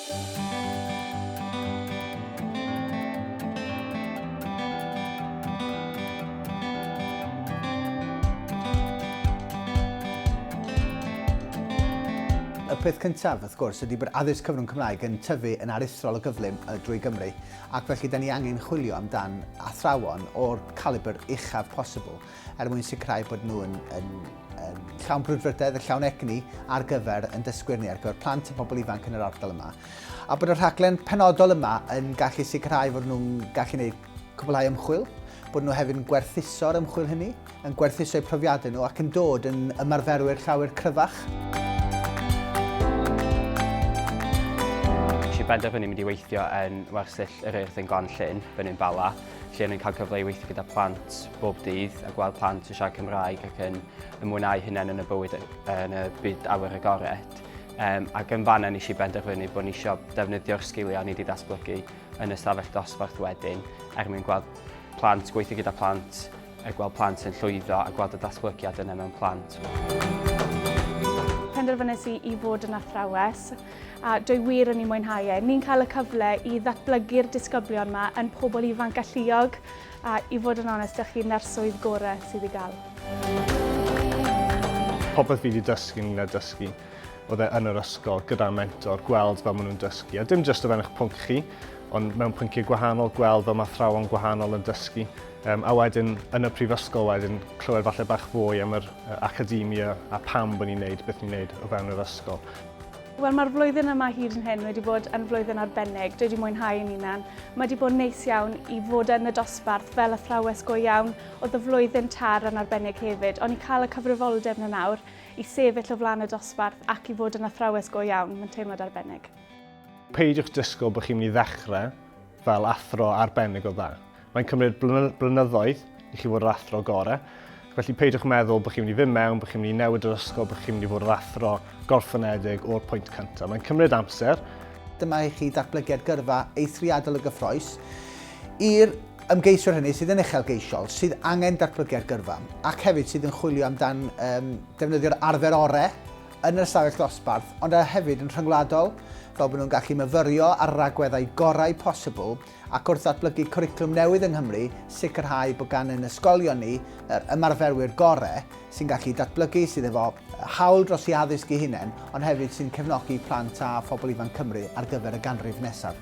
Y peth cyntaf, wrth gwrs, ydy bod addysg cyfrwng Cymraeg yn tyfu yn aruthrol o gyflym drwy Gymru, ac felly da ni angen chwilio amdan athrawon o'r calibr uchaf posibl mwyn sicrhau bod nhw yn llawn brwdfrydedd, llawn egni ar gyfer yn dysgwyr ni, ar gyfer plant a pobl ifanc yn yr ardal yma. A bod y rhaglen penodol yma yn gallu sicrhau fod nhw'n gallu gwneud cwblhau ymchwil, bod nhw hefyd yn gwerthuso'r ymchwil hynny, yn gwerthuso'u profiadau nhw ac yn dod yn ymarferwyr llawer cryfach. Benderfynu mynd i weithio yn wersyll yr Urdd yn Glanllyn, Bynyn Bala, lle o'n i'n cael cyfle i weithio gyda plant bob dydd a gweld plant yn siarad Cymraeg ac yn mwynhau hunain yn y bywyd yn y byd awyr agored. Ac yn fanna nes i benderfynu bod ni eisiau defnyddio'r sgiliau ni wedi datblygu yn y stafell dosbarth wedyn, mwyn gweld plant, gweithio gyda plant, gweld plant yn llwyddo a gweld y datblygiad yna mewn plant. Penderfynais i fod yn athrawes, a dwi wir yn ei mwynhau e. Ni'n cael y cyfle i ddatblygu'r disgyblion yma yn pobl ifanc a lluog, a i fod yn onest, ydych chi'n arswydd gorau sydd i gael. Popeth fi wedi dysgu yn y dysgu, oedd e yn yr ysgol gyda'r mentor, gweld fel maen nhw'n dysgu. A dim jyst o fewn eich pwnc chi, ond mewn pynciau gwahanol, gweld fel mae athrawon gwahanol yn dysgu. A wedyn, yn y prifysgol wedyn, clywed falle bach fwy am yr academia a pam bod ni'n neud beth ni'n neud o fewn yr ysgol. Wel, mae'r flwyddyn yma hyd yn hyn wedi bod yn flwyddyn arbennig. Dwi wedi mwynhau yn unan. Mae wedi bod neis iawn i fod yn y dosbarth fel athrawes go iawn. Oedd y flwyddyn tar yn arbennig hefyd, ond i cael y cyfrifoldeb na nawr i sefyll o flaen y dosbarth ac i fod yn athrawes go iawn. Mae'n teimlad arbennig. Peidiwch disgwyl bod chi'n mynd i ddechrau fel athro arbennig o dda. Mae'n cymryd blynyddoedd i chi fod yr athro gorau. Felly peidiwch meddwl bod chi'n mynd i fynd mewn, bod chi'n mynd i newid yr ysgol, bod chi'n mynd i fod yr athro gorffenedig o'r pwynt cyntaf. Mae'n cymryd amser. Dyma i chi datblygiad gyrfa eithriadol y gyffroes i'r ymgeiswyr hynny sydd yn uchelgeisiol, sydd angen datblygiad gyrfa, ac hefyd sydd yn chwilio amdan defnyddio'r arfer orau yn yr ystafell dosbarth, ond hefyd yn rhyngwladol, fel bod nhw'n gallu myfyrio ar ragweddau gorau posibl ac wrth ddatblygu cwricwlwm newydd yng Nghymru, sicrhau bod gan yn ysgolion ni ymarferwyr gorau sy'n gallu datblygu, sydd efo hawl dros i addysg eu hunain, ond hefyd sy'n cefnogi plant a phobl ifanc Cymru ar gyfer y ganrif nesaf.